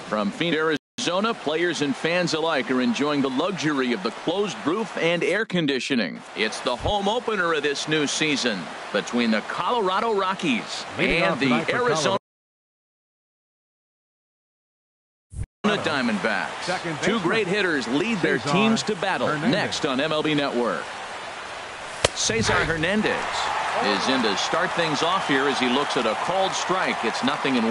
From Phoenix, Arizona, players and fans alike are enjoying the luxury of the closed roof and air conditioning. It's the home opener of this new season between the Colorado Rockies and the Arizona Diamondbacks. Two great hitters lead their teams to battle. Next on MLB Network. Cesar Hernandez is in to start things off here as he looks at a called strike. It's 0-1.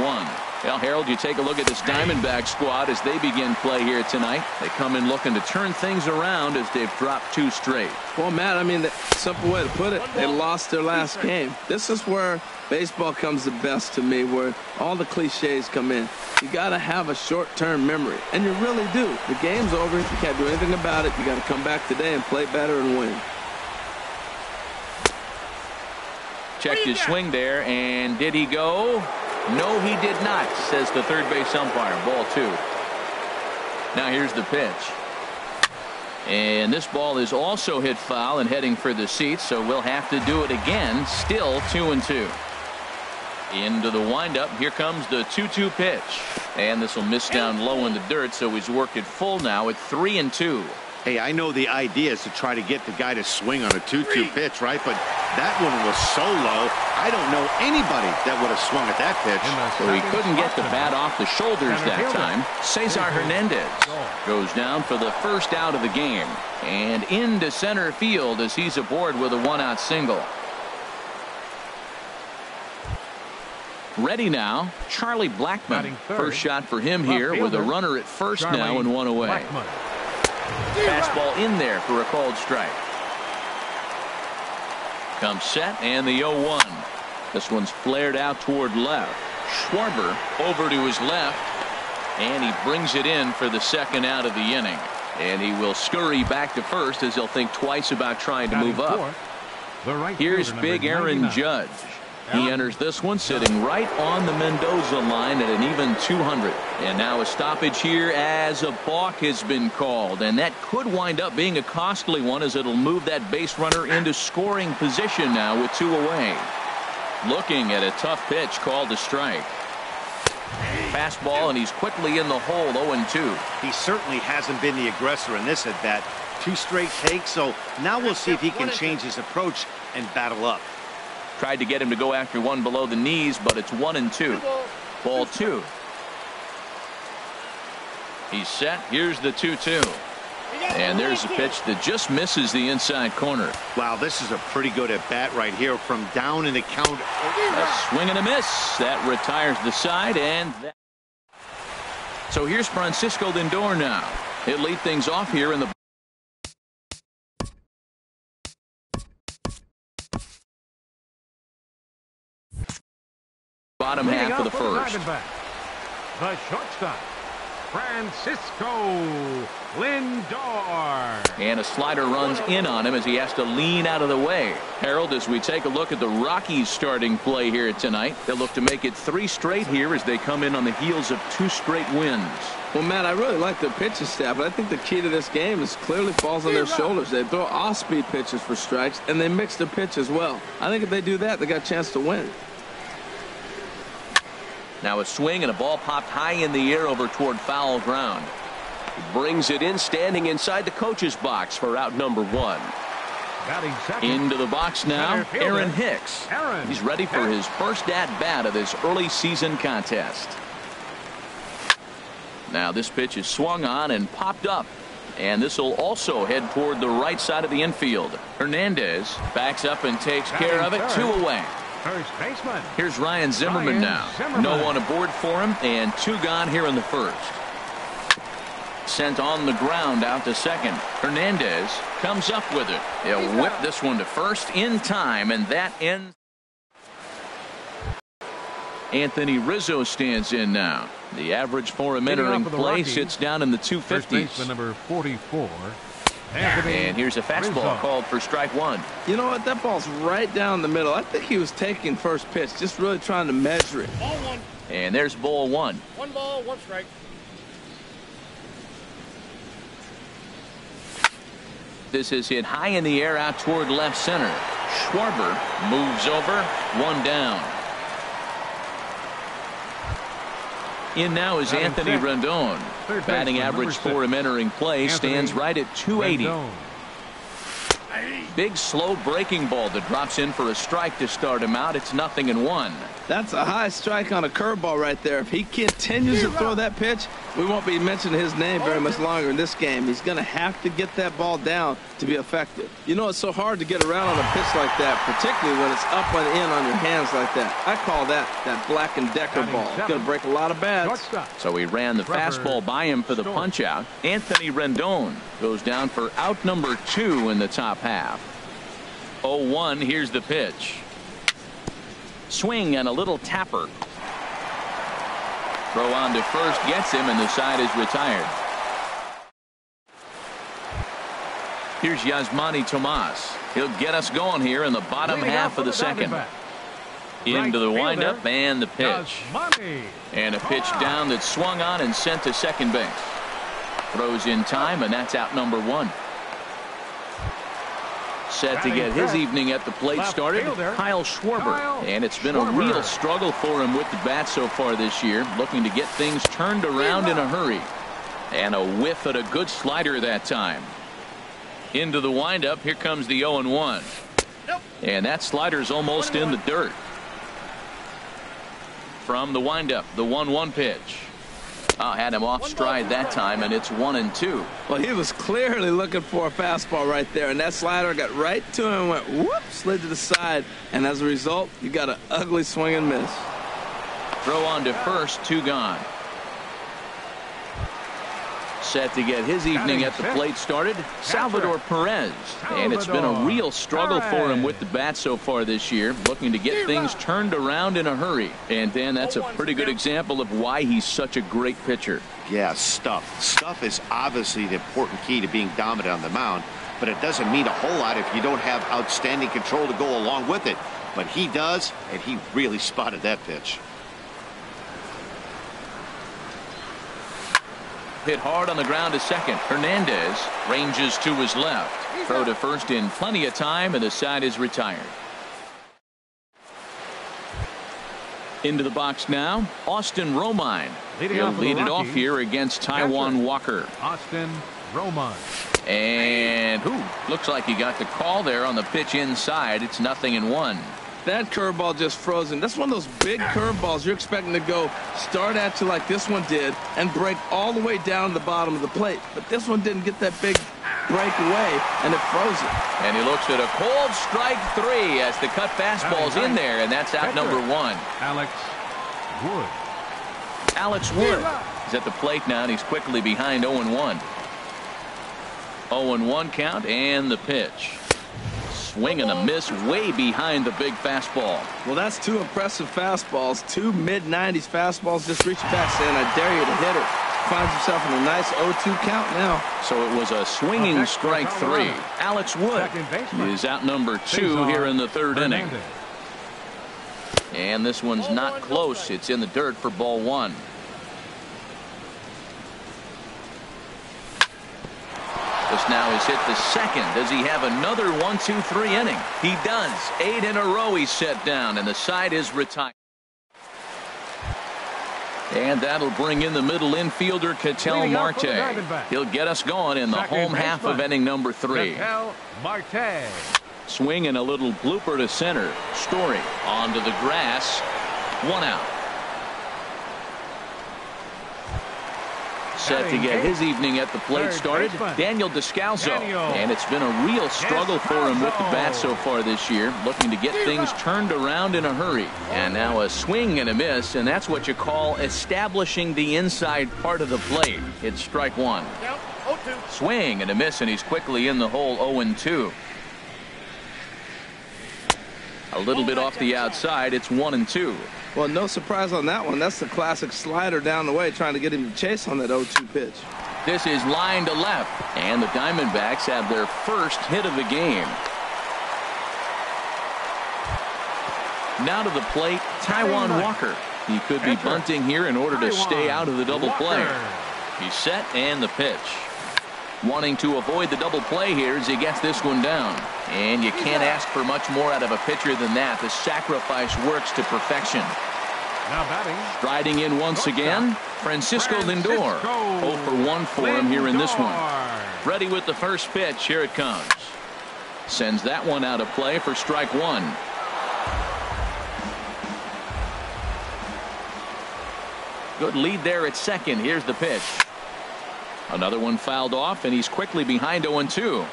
Well, Harold, you take a look at this Diamondback squad as they begin play here tonight. They come in looking to turn things around as they've dropped 2 straight. Well, Matt, I mean, the simple way to put it, they lost their last game. This is where baseball comes the best to me, where all the cliches come in. You got to have a short-term memory, and you really do. The game's over. You can't do anything about it. You got to come back today and play better and win. Checked his swing there, and did he go? No, he did not, says the third base umpire. Ball 2. Now here's the pitch. And this ball is also hit foul and heading for the seats, so we'll have to do it again. Still 2-2. Into the windup. Here comes the 2-2 pitch. And this will miss down low in the dirt, so he's worked it full now at 3-2. Hey, I know the idea is to try to get the guy to swing on a 2-2 pitch, right? But that one was so low, I don't know anybody that would have swung at that pitch. So he couldn't get the bat off the shoulders that time. Cesar Hernandez goes down for the first out of the game. And into center field as he's aboard with a 1-out single. Ready now, Charlie Blackmon. First shot for him here with a runner at first now and 1 away. Fastball in there for a called strike. Comes set and the 0-1. This one's flared out toward left. Schwarber over to his left, and he brings it in for the second out of the inning. And he will scurry back to first as he'll think twice about trying to move up. Here's big Aaron Judge. He enters this one sitting right on the Mendoza line at an even 200. And now a stoppage here as a balk has been called. And that could wind up being a costly one as it'll move that base runner into scoring position now with 2 away. Looking at a tough pitch called a strike. Fastball, and he's quickly in the hole. 0-2. He certainly hasn't been the aggressor in this at bat. 2 straight takes, so now we'll see if he can change his approach and battle up. Tried to get him to go after one below the knees, but it's 1-2. Ball 2. He's set. Here's the 2-2. And there's a pitch that just misses the inside corner. Wow, this is a pretty good at bat right here from down in the count. A swing and a miss. That retires the side, and that. So here's Francisco Lindor now. He'll lead things off here in the bottom half of the first. The shortstop, Francisco Lindor. And a slider runs in on him as he has to lean out of the way. Harold, as we take a look at the Rockies starting play here tonight, they'll look to make it 3 straight here as they come in on the heels of 2 straight wins. Well, Matt, I really like their pitching staff, but I think the key to this game is clearly falls on their shoulders. They throw off-speed pitches for strikes, and they mix their pitch as well. I think if they do that, they got a chance to win. Now a swing and a ball popped high in the air over toward foul ground. He brings it in, standing inside the coach's box for out number 1. Into the box now, Aaron Hicks. He's ready for his first at-bat of this early season contest. Now this pitch is swung on and popped up. And this will also head toward the right side of the infield. Hernandez backs up and takes care of it. 2 away. First baseman. Here's Ryan Zimmerman now. No one aboard for him, and 2 gone here in the first. Sent on the ground out to second. Hernandez comes up with it. He'll whip this one to first in time, and that ends. Anthony Rizzo stands in now. The average for him entering play sits down in the 250s. Number 44. And here's a fastball called for strike 1. You know what? That ball's right down the middle. I think he was taking first pitch, just really trying to measure it. Ball 1. And there's ball 1. 1 ball, 1 strike. This is hit high in the air out toward left center. Schwarber moves over. 1 down. In now is Anthony Rendon. Batting average for him entering play stands right at 280. Big slow breaking ball that drops in for a strike to start him out. It's 0-1. That's a high strike on a curveball right there. If he continues to throw that pitch, we won't be mentioning his name very much longer in this game. He's going to have to get that ball down to be effective. You know, it's so hard to get around on a pitch like that, particularly when it's up and in on your hands like that. I call that Black and Decker ball. It's going to break a lot of bats. So he ran the fastball by him for the punch out. Anthony Rendon goes down for out number 2 in the top half. 0-1. Here's the pitch. Swing and a little tapper. Throw on to first gets him, and the side is retired. Here's Yasmani Tomas. He'll get us going here in the bottom half of the second. Into the windup and the pitch. And a pitch down that's swung on and sent to second base. Throws in time, and that's out number 1. Set to get his evening at the plate started, Kyle Schwarber. And it's been a real struggle for him with the bat so far this year, looking to get things turned around in a hurry. And a whiff at a good slider that time. Into the windup, here comes the 0-1. And that slider's almost in the dirt. From the windup, the 1-1 pitch. Had him off stride that time, and it's 1-2. Well, he was clearly looking for a fastball right there, and that slider got right to him and went whoop, slid to the side, and as a result, you got an ugly swing and miss. Throw on to first, 2 gone. Set to get his evening at the plate started, Salvador Perez. And it's been a real struggle for him with the bat so far this year, looking to get things turned around in a hurry. And Dan, that's a pretty good example of why he's such a great pitcher. Yeah, stuff. Stuff is obviously the important key to being dominant on the mound, but it doesn't mean a whole lot if you don't have outstanding control to go along with it. But he does, and he really spotted that pitch. Hit hard on the ground to second. Hernandez ranges to his left. Throw to first in plenty of time, and the side is retired. Into the box now, Austin Romine. He'll lead it off here against Taijuan Walker. Austin Romine. And looks like he got the call there on the pitch inside. It's 0-1. That curveball just frozen. That's one of those big curveballs you're expecting to go start at you like this one did and break all the way down to the bottom of the plate. But this one didn't get that big break away, and it froze it. And he looks at a cold strike 3 as the cut fastball's in there, and that's out number 1. Alex Wood is at the plate now, and he's quickly behind 0-1. 0-1 count, and the pitch. Swing and a miss way behind the big fastball. Well, that's 2 impressive fastballs, 2 mid-90s fastballs just reaching back saying, I dare you to hit it. Finds himself in a nice 0-2 count now. So it was a swinging strike 3. Alex Wood is out number 2 here in the 3rd inning. And this one's not close. It's in the dirt for ball 1. This now is hit to second. Does he have another 1-2-3 inning? He does. 8 in a row he's set down, and the side is retired. And that'll bring in the middle infielder, Ketel Marte. He'll get us going in the home half of inning number 3. Ketel Marte. Swing and a little blooper to center. Story onto the grass. 1 out. Set to get his evening at the plate started, Daniel Descalso. And it's been a real struggle for him with the bat so far this year, looking to get things turned around in a hurry. And now a swing and a miss, and that's what you call establishing the inside part of the plate. It's strike 1. Swing and a miss, and he's quickly in the hole. 0-2. A little bit off the outside. It's 1-2. Well, no surprise on that one. That's the classic slider down the way, trying to get him to chase on that 0-2 pitch. This is line to left, and the Diamondbacks have their first hit of the game. Now to the plate, Taijuan Walker. He could be bunting here in order to stay out of the double play. He's set, and the pitch. Wanting to avoid the double play here as he gets this one down. And you can't ask for much more out of a pitcher than that. The sacrifice works to perfection. Now batting. Striding in once again, Francisco Lindor. 0 for 1 for him here in this one. Ready with the first pitch. Here it comes. Sends that one out of play for strike one. Good lead there at second. Here's the pitch. Another one fouled off, and he's quickly behind 0-2.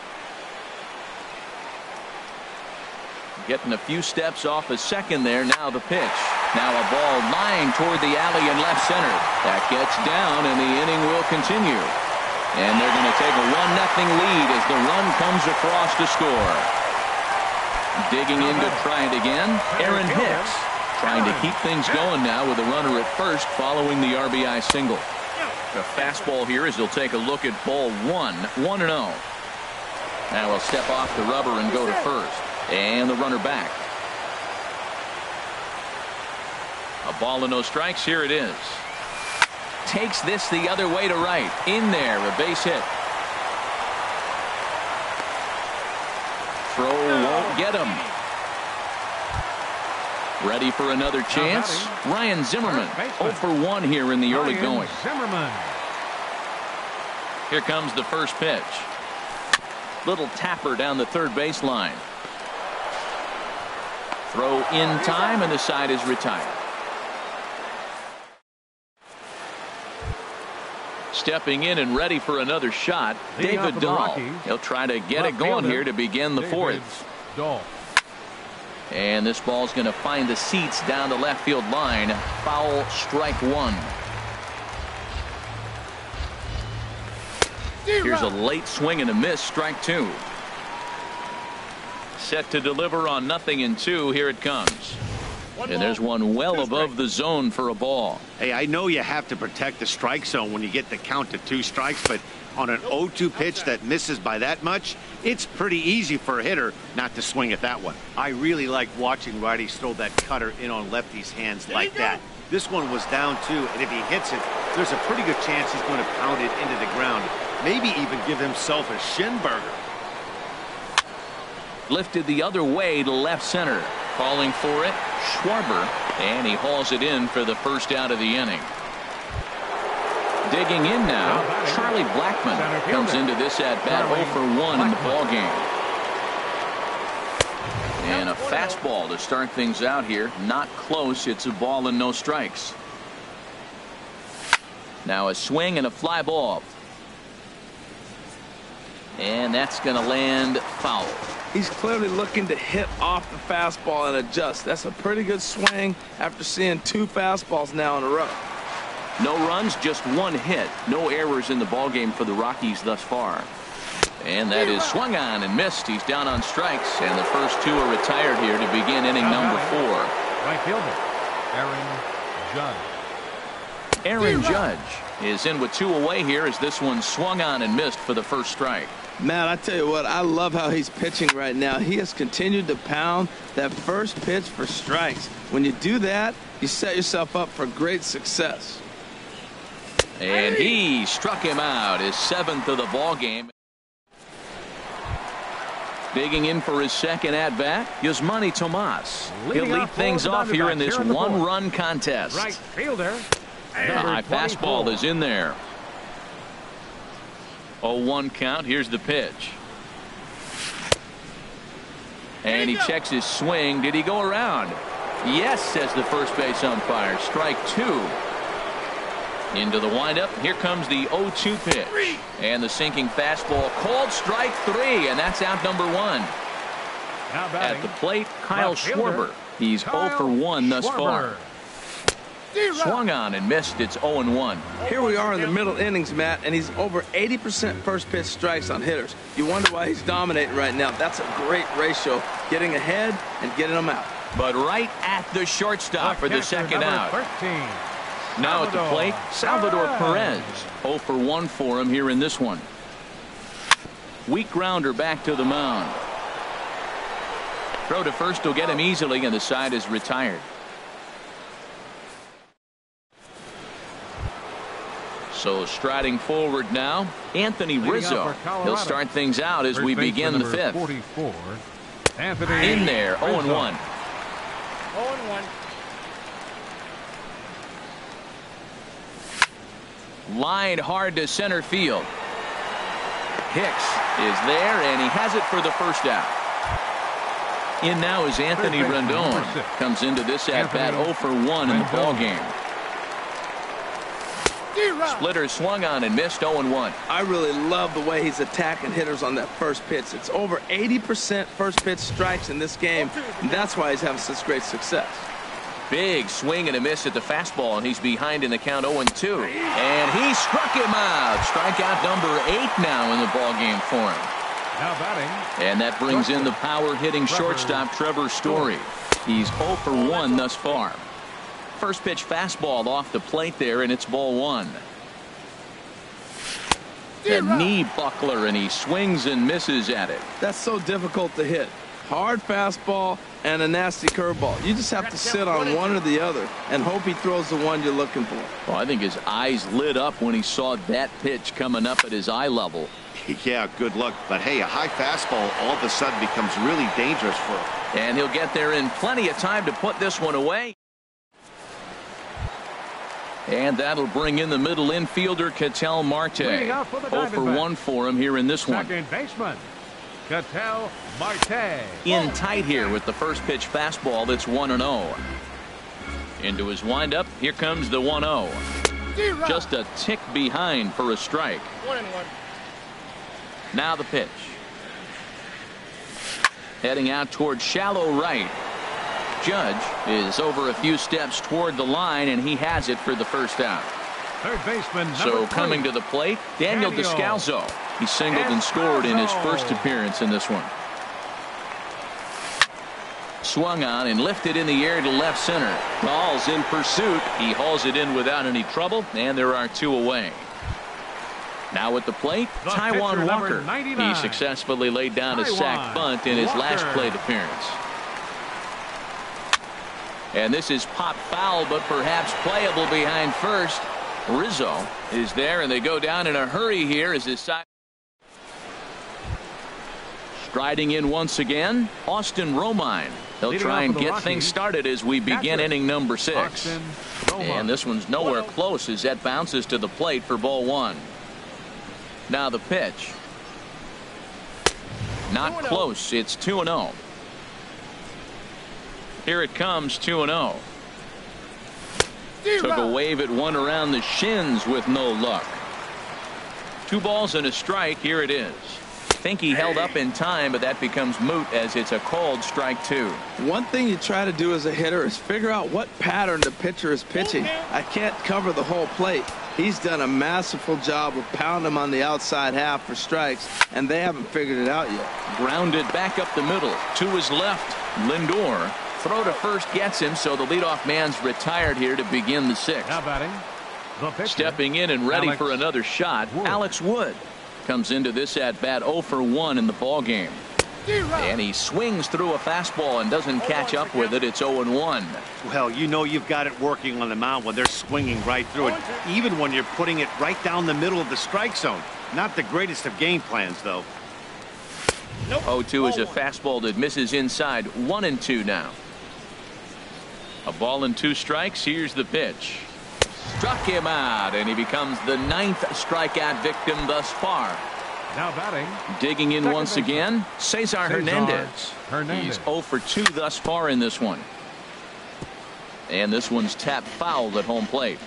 Getting a few steps off a second there. Now the pitch. Now a ball lined toward the alley in left center. That gets down, and the inning will continue. And they're going to take a 1-0 lead as the run comes across to score. Digging in to try it again, Aaron Hicks. Trying to keep things going now with a runner at first following the RBI single. The fastball here as he'll take a look at ball 1-0. Now he'll step off the rubber and go to first. And the runner back. A ball and no strikes. Here it is. Takes this the other way to right. In there, a base hit. Throw won't get him. Ready for another chance. Ryan Zimmerman. 0 for 1 here in the early going. Here comes the first pitch. Little tapper down the third baseline. Throw in time, and the side is retired. Stepping in and ready for another shot, David Dahl. He'll try to get it going here to begin the fourth. And this ball's going to find the seats down the left field line. Foul, strike one. Here's a late swing and a miss, strike two. Set to deliver on 0-2. Here it comes. And there's one well above the zone for a ball. Hey, I know you have to protect the strike zone when you get the count to 2 strikes, but on an 0-2 pitch that misses by that much, it's pretty easy for a hitter not to swing at that one. I really like watching righties throw that cutter in on lefties' hands like that. This one was down 2, and if he hits it, there's a pretty good chance he's going to pound it into the ground. Maybe even give himself a shin burger. Lifted the other way to left center. Calling for it, Schwarber, and he hauls it in for the first out of the inning. Digging in now, Charlie Blackmon comes into this at-bat 0 for 1 in the ballgame. And a fastball to start things out here. Not close. It's a ball and no strikes. Now a swing and a fly ball. And that's going to land foul. He's clearly looking to hit off the fastball and adjust. That's a pretty good swing after seeing 2 fastballs now in a row. No runs, just 1 hit. No errors in the ballgame for the Rockies thus far. And that is swung on and missed. He's down on strikes, and the first 2 are retired here to begin inning number 4. Right fielder, Aaron Judge. Aaron Judge is in with 2 away here as this one swung on and missed for the first strike. Matt, I tell you what, I love how he's pitching right now. He has continued to pound that first pitch for strikes. When you do that, you set yourself up for great success. And he struck him out, his 7th of the ball game. Digging in for his second at-bat, Yasmani Tomas. He'll lead things off here in this 1-run contest. Right fielder. The high fastball is in there. 0-1 count. Here's the pitch. And he checks his swing. Did he go around? Yes, says the first base umpire. Strike 2. Into the windup. Here comes the 0-2 pitch. And the sinking fastball called strike 3. And that's out number 1. At the plate, Kyle Schwarber. He's 0 for 1 thus far. Swung on and missed. It's 0-1. Here we are in the middle innings, Matt, and he's over 80% first pitch strikes on hitters. You wonder why he's dominating right now. That's a great ratio, getting ahead and getting them out. But right at the shortstop for the second out. 13. Now at the plate, Salvador Perez. 0 for 1 for him here in this one. Weak grounder back to the mound. Throw to first will get him easily, and the side is retired. So striding forward now, Anthony Rizzo. He'll start things out as we begin the 5th. 44, Anthony in there, 0-1. 0-1. Lined hard to center field. Hicks is there, and he has it for the first out. In now is Anthony Rendon. Comes into this at-bat 0 for 1 in the ballgame. Splitter swung on and missed 0-1. I really love the way he's attacking hitters on that first pitch. It's over 80% first pitch strikes in this game, and that's why he's having such great success. Big swing and a miss at the fastball, and he's behind in the count 0-2. And he struck him out. Strikeout number 8 now in the ballgame for him. Now batting. And that brings in the power-hitting shortstop Trevor Story. He's 0 for 1 thus far. First pitch fastball off the plate there, and it's ball 1. A knee buckler, and he swings and misses at it. That's so difficult to hit. Hard fastball and a nasty curveball. You just have to sit on one or the other and hope he throws the one you're looking for. Well, I think his eyes lit up when he saw that pitch coming up at his eye level. Yeah, good luck. But hey, a high fastball all of a sudden becomes really dangerous for him. And he'll get there in plenty of time to put this one away. And that'll bring in the middle infielder, Ketel Marte. 0 for 1 for him here in this one. Second baseman, Ketel Marte. In tight here with the first pitch fastball that's 1-0. Into his windup, here comes the 1-0. Just a tick behind for a strike. 1-1. Now the pitch. Heading out toward shallow right. Judge is over a few steps toward the line, and he has it for the first out. Third baseman, So coming to the plate, Daniel Descalso. He singled and scored in his first appearance in this one. Swung on and lifted in the air to left center. Ball's in pursuit. He hauls it in without any trouble, and there are 2 away. Now at the plate, Taijuan Walker. He successfully laid down a sac bunt in his last plate appearance. And this is popped foul, but perhaps playable behind first. Rizzo is there, and they go down in a hurry here as his side. Striding in once again, Austin Romine. He'll try and get things started as we begin inning number 6. And this one's nowhere close as that bounces to the plate for ball 1. Now the pitch. Not close. It's 2-0. Here it comes, 2-0. Took a wave at one around the shins with no luck. 2 balls and a strike. Here it is. Think he held up in time, but that becomes moot as it's a called strike 2. One thing you try to do as a hitter is figure out what pattern the pitcher is pitching. I can't cover the whole plate. He's done a masterful job of pounding him on the outside half for strikes, and they haven't figured it out yet. Grounded back up the middle. To his left, Lindor. Throw to first gets him, so the leadoff man's retired here to begin the 6th. Now batting, the pitcher, stepping in and ready for another shot, Wood. Alex Wood comes into this at-bat 0 for 1 in the ballgame. And he swings through a fastball and doesn't catch up with it. It's 0-1. Well, you know you've got it working on the mound when they're swinging right through it, even when you're putting it right down the middle of the strike zone. Not the greatest of game plans, though. 0-2 is a fastball that misses inside. 1-2 now. A ball and 2 strikes. Here's the pitch. Struck him out, and he becomes the 9th strikeout victim thus far. Now batting, digging in once again, Cesar Hernandez. He's 0 for 2 thus far in this one. And this one's tapped foul at home plate.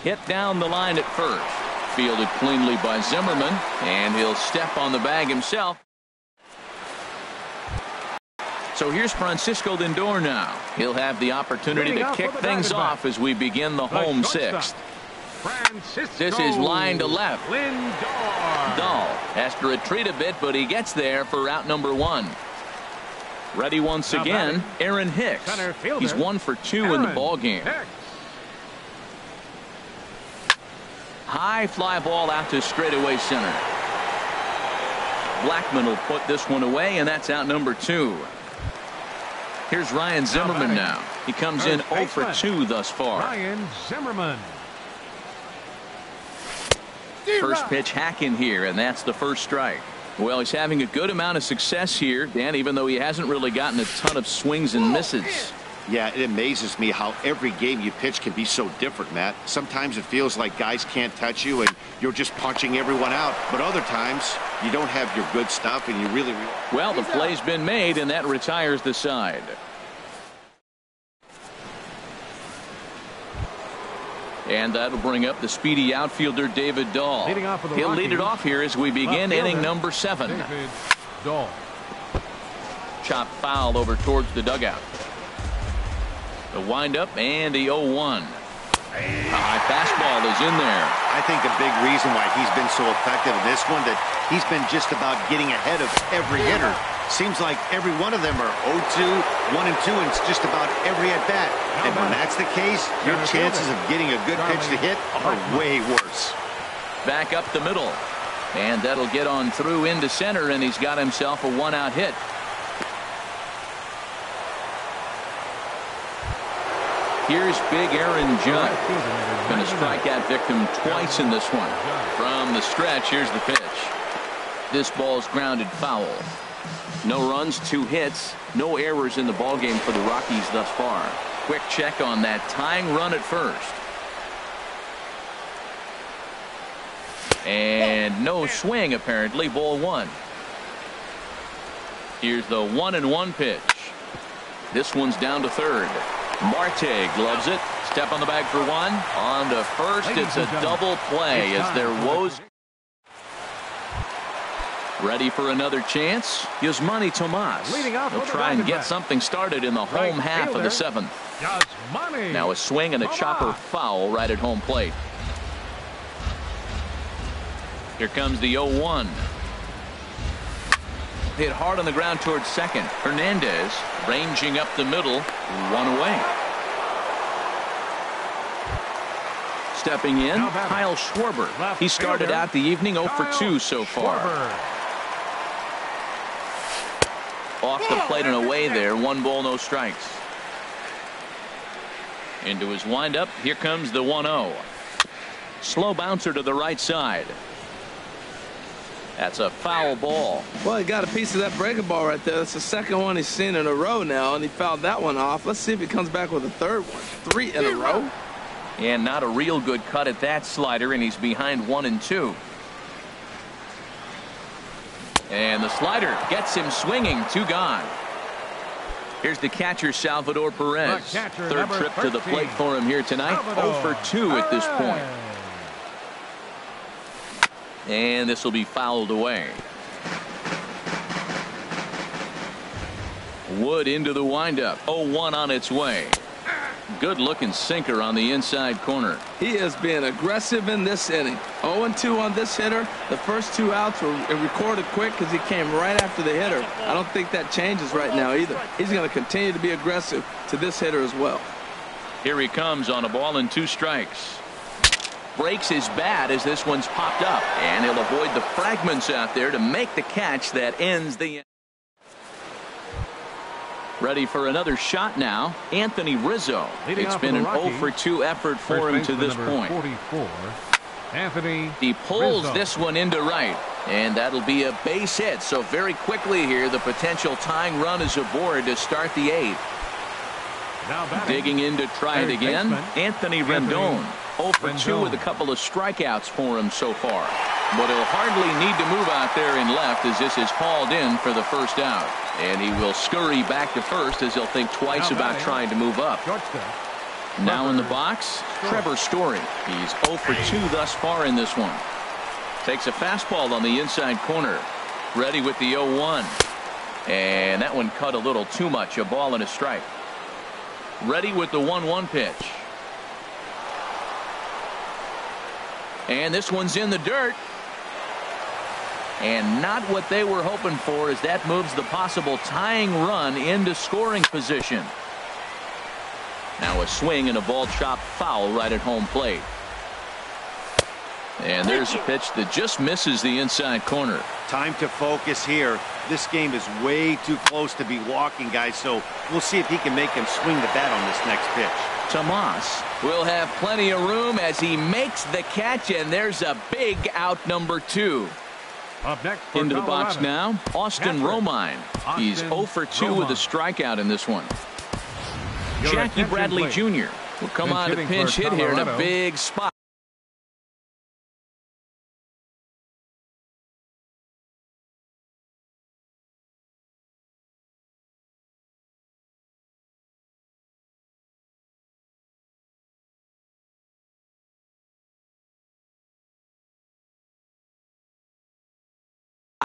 Hit down the line at first. Fielded cleanly by Zimmerman, and he'll step on the bag himself. So here's Francisco Lindor now. He'll have the opportunity to kick things off as we begin the home 6th. This is line to left. Lindor. Dahl has to retreat a bit, but he gets there for out number 1. Ready once again, Aaron Hicks. He's 1 for 2 in the ballgame. High fly ball out to straightaway center. Blackman will put this one away, and that's out number 2. Here's Ryan Zimmerman now. He comes in 0 for 2 thus far. Ryan Zimmerman. First pitch hack in here, and that's the first strike. Well, he's having a good amount of success here, Dan, even though he hasn't really gotten a ton of swings and misses. Yeah, it amazes me how every game you pitch can be so different, Matt. Sometimes it feels like guys can't touch you and you're just punching everyone out. But other times you don't have your good stuff and you really... Well, the play's been made, and that retires the side. And that'll bring up the speedy outfielder David Dahl. He'll lead it off here as we begin inning number 7. David Dahl. Chop foul over towards the dugout. The windup and the 0-1. High fastball is in there. I think the big reason why he's been so effective in this one, that he's been just about getting ahead of every hitter. Seems like every one of them are 0-2, 1-2, and it's just about every at-bat. And when that's the case, your chances of getting a good pitch to hit are way worse. Back up the middle. And that'll get on through into center, and he's got himself a 1-out hit. Here's big Aaron Judge. Been a strikeout victim twice in this one. From the stretch, here's the pitch. This ball's grounded foul. No runs, 2 hits, no errors in the ballgame for the Rockies thus far. Quick check on that tying run at first. And no swing, apparently. Ball 1. Here's the 1-1 pitch. This one's down to third. Marte gloves it. Step on the bag for 1. On to first. It's a double play as their woes. Ready for another chance. Yasmani Tomas. He'll try and get something started in the home half of the 7th. Now a swing and a chopper foul right at home plate. Here comes the 0-1. Hit hard on the ground towards second. Hernandez ranging up the middle. 1 away. Stepping in, Kyle Schwarber. He started out the evening 0 for 2 so far. Off the plate and away there. 1 ball, no strikes. Into his windup. Here comes the 1-0. Slow bouncer to the right side. That's a foul ball. Well, he got a piece of that breaking ball right there. That's the second one he's seen in a row now, and he fouled that one off. Let's see if he comes back with a third one. 3 in a row. And not a real good cut at that slider, and he's behind 1-2. And the slider gets him swinging. 2 gone. Here's the catcher, Salvador Perez. Third trip to the plate for him here tonight. 0 for 2 at this point. And this will be fouled away. Wood into the windup. 0-1 on its way. Good looking sinker on the inside corner. He is being aggressive in this inning. 0-2 on this hitter. The first 2 outs were recorded quick because he came right after the hitter. I don't think that changes right now either. He's going to continue to be aggressive to this hitter as well. Here he comes on a ball and 2 strikes. Breaks his bat as this one's popped up, and he'll avoid the fragments out there to make the catch that ends the inning. Ready for another shot now, Anthony Rizzo. It's been an 0 for 2 effort for him to this point. 44, Anthony He pulls Rizzo. this one into right, and that'll be a base hit. So very quickly here, the potential tying run is aboard to start the 8th. Now batting, Digging in to try it again, Anthony Rendon. 0 for 2 with a couple of strikeouts for him so far. But he'll hardly need to move out there in left as this is hauled in for the first out. And he will scurry back to first as he'll think twice about trying to move up. Now in the box, Trevor Story. He's 0 for 2 thus far in this one. Takes a fastball on the inside corner. Ready with the 0-1. And that one cut a little too much. A ball and a strike. Ready with the 1-1 pitch. And this one's in the dirt. And not what they were hoping for as that moves the possible tying run into scoring position. Now a swing and a ball chopped foul right at home plate. And there's a pitch that just misses the inside corner. Time to focus here. This game is way too close to be walking, guys, so we'll see if he can make him swing the bat on this next pitch. Tomas will have plenty of room as he makes the catch, and there's a big out number 2. Up next Into the Colorado, box now, Austin Romine. He's 0 for 2 with a strikeout in this one. Jackie attention, Bradley please. Jr. will come Pinch on to hitting pinch for hit here in a Colorado. big spot.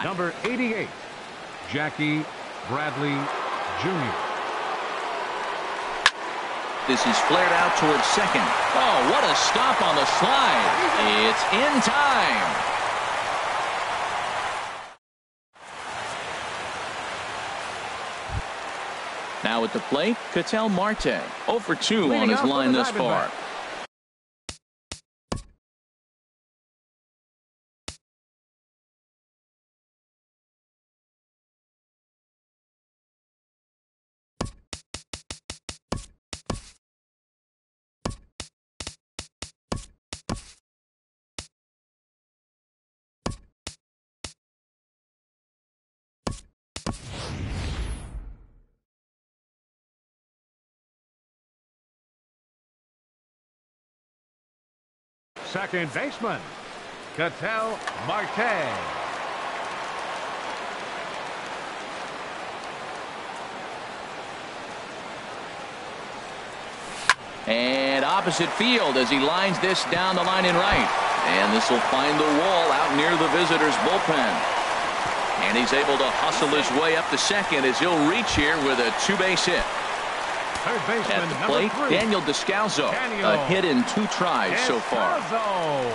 Number 88, Jackie Bradley Jr. This is flared out towards second. Oh, what a stop on the slide. It's in time. Now at the plate, Ketel Marte. 0 for 2 on his line thus far. Second baseman, Ketel Marte. And opposite field as he lines this down the line in right. And this will find the wall out near the visitors' bullpen. And he's able to hustle his way up to second as he'll reach here with a two-base hit. Third baseman, At the plate, number 3, Daniel Descalso. Daniel A hit in 2 tries so far. Descalso.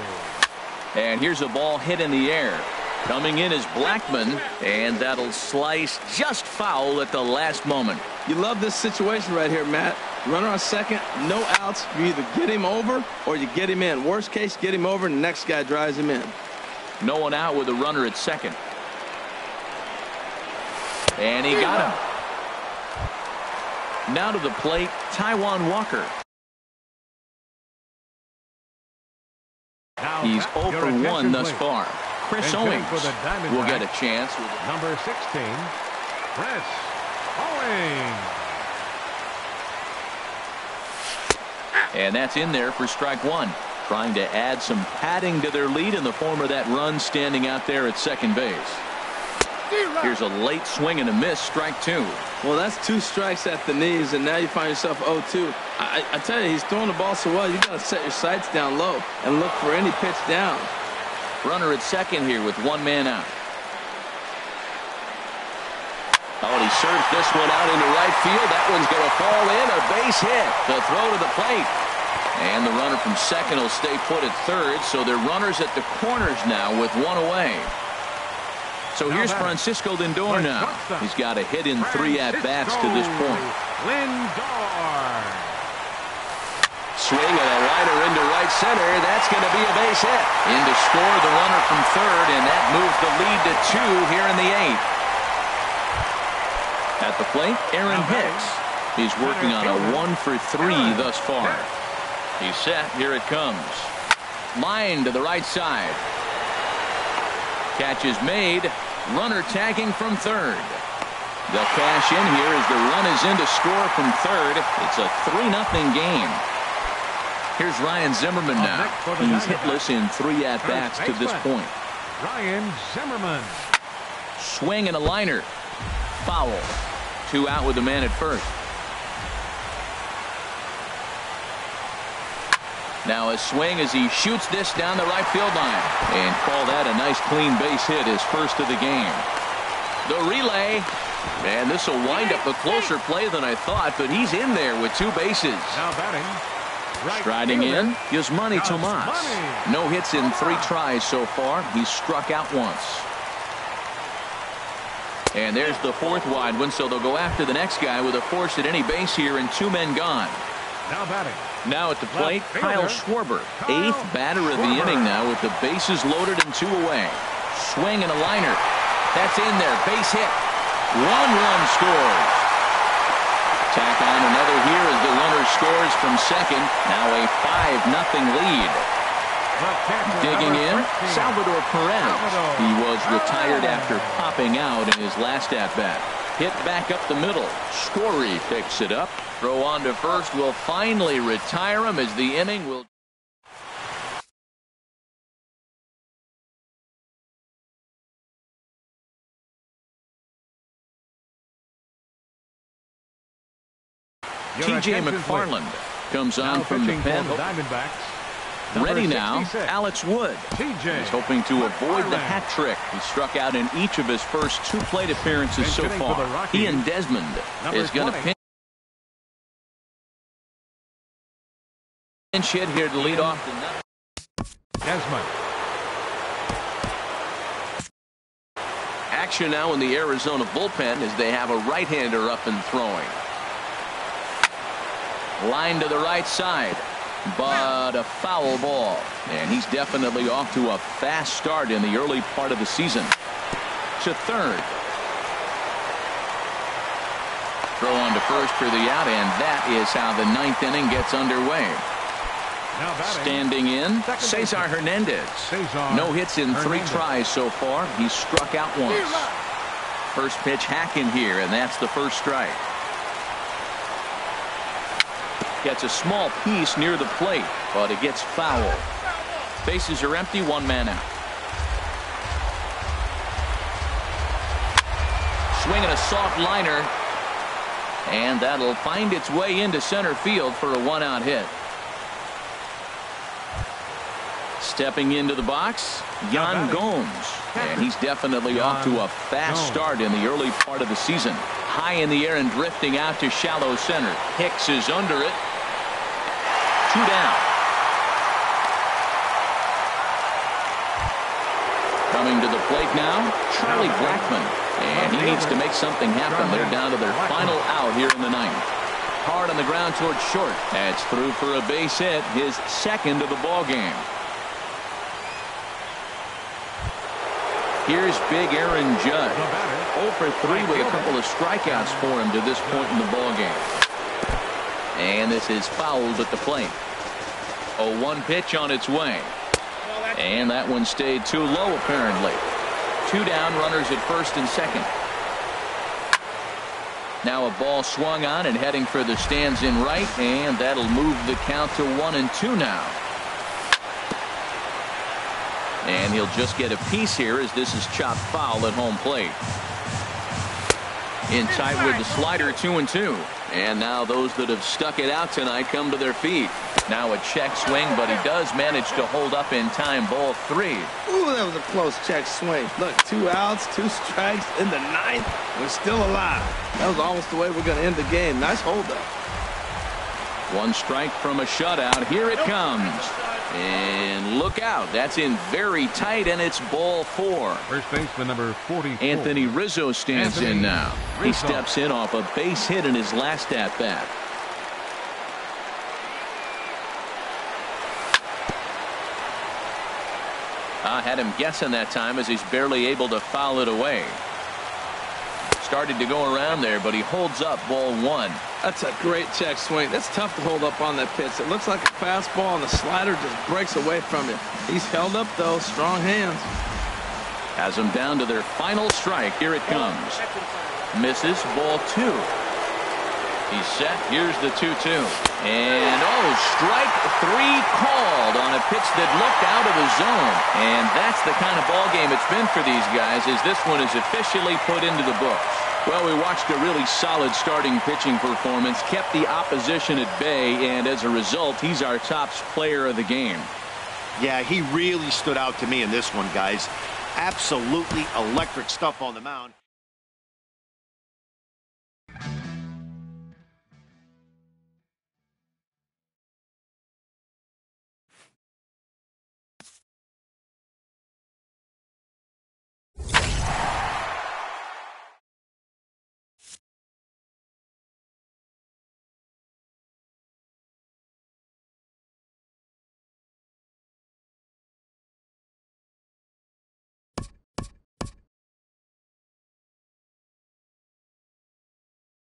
And here's a ball hit in the air. Coming in is Blackman, and that'll slice just foul at the last moment. You love this situation right here, Matt. Runner on second, no outs. You either get him over or you get him in. Worst case, get him over and the next guy drives him in. No one out with a runner at second. And he got him. Now to the plate, Taijuan Walker. Now He's back, 0 your for 1 attention, thus please. far. Chris Pinch hitting Owings for the Diamondbacks. will get a chance. Number 16, Chris Owings. And that's in there for strike 1. Trying to add some padding to their lead in the form of that run standing out there at second base. Here's a late swing and a miss, strike 2. Well, that's 2 strikes at the knees, and now you find yourself 0-2. I tell you, he's throwing the ball so well, you got to set your sights down low and look for any pitch down. Runner at second here with 1 man out. Oh, and he serves this one out into right field. That one's going to fall in. A base hit. The throw to the plate. And the runner from second will stay put at third. So they're runners at the corners now with 1 away. So here's Francisco Lindor now. He's got a hit in 3 at-bats to this point. Lindor. Swing and a liner into right center. That's going to be a base hit. In to score the runner from third, and that moves the lead to 2 here in the 8th. At the plate, Aaron Hicks. He's working on a 1 for 3 thus far. He's set. Here it comes. Line to the right side. Catch is made. Runner tagging from third. The cash in here as the run is in to score from third. It's a 3-0 game. Here's Ryan Zimmerman now. He's hitless in 3 at-bats to this point. Ryan Zimmerman. Swing and a liner. Foul. 2 out with the man at first. Now a swing as he shoots this down the right field line. And call that a nice clean base hit, his first of the game. The relay. And this will wind up a closer play than I thought, but he's in there with 2 bases. Now batting. Right Striding fielder, in, Yasmani Tomas. Yasmani. No hits in 3 tries so far. He's struck out once. And there's the 4th wide one, so they'll go after the next guy with a force at any base here and 2 men gone. Now batting. Now at the plate, Kyle Schwarber. 8th batter of the inning now with the bases loaded and 2 away. Swing and a liner. That's in there. Base hit. 1 run scores. Tack on another here as the runner scores from second. Now a 5-0 lead. Digging in, Salvador Perez. He was retired after popping out in his last at-bat. Hit back up the middle. Story picks it up. Throw on to first will finally retire him as the inning will. T.J. McFarland comes on from the pen. Ready now, Alex Wood. He's hoping to avoid the hat trick. He struck out in each of his first 2 plate appearances so far. He and Desmond is going to pinch hit here to lead off the Desmond. action now in the Arizona bullpen as they have a right-hander up and throwing. Line to the right side, but a foul ball. And he's definitely off to a fast start in the early part of the season. To third. Throw on to first for the out, and that is how the 9th inning gets underway. Standing in, Cesar Hernandez. No hits in 3 tries so far. He's struck out once. First pitch hacking here, and that's the first strike. Gets a small piece near the plate, but it gets foul. Bases are empty, 1 man out. Swinging a soft liner, and that'll find its way into center field for a 1-out hit. Stepping into the box, Yan Gomes, and he's definitely off to a fast start in the early part of the season. High in the air and drifting out to shallow center. Hicks is under it. 2 down. Coming to the plate now, Charlie Blackmon. And he needs to make something happen. They're down to their final out here in the 9th. Hard on the ground towards short. That's through for a base hit, his 2nd of the ball game. Here's big Aaron Judge. 0 for 3 with a couple of strikeouts for him to this point in the ball game. And this is fouled at the plate. 0-1 pitch on its way. And that one stayed too low apparently. 2 down, runners at first and second. Now a ball swung on and heading for the stands in right, and that'll move the count to 1-2 now. And he'll just get a piece here as this is chopped foul at home plate. In tight with the slider, 2-2. And now those that have stuck it out tonight come to their feet. Now a check swing, but he does manage to hold up in time. Ball 3. Ooh, that was a close check swing. Look, 2 outs, 2 strikes in the 9th. We're still alive. That was almost the way we're going to end the game. Nice hold up. 1 strike from a shutout. Here it comes. And look out. That's in very tight, and it's ball 4. First baseman number 44. Anthony Rizzo stands in now. He steps in off a base hit in his last at-bat. Had him guessing that time as he's barely able to foul it away. Started to go around there, but he holds up ball 1. That's a great check swing. That's tough to hold up on that pitch. It looks like a fastball, and the slider just breaks away from it. He's held up, though. Strong hands. Has them down to their final strike. Here it comes. Misses, ball 2. He's set. Here's the 2-2. And, strike 3 called on a pitch that looked out of the zone. And that's the kind of ball game it's been for these guys as this one is officially put into the books. Well, we watched a really solid starting pitching performance, kept the opposition at bay, and as a result, he's our top player of the game. Yeah, he really stood out to me in this one, guys. Absolutely electric stuff on the mound.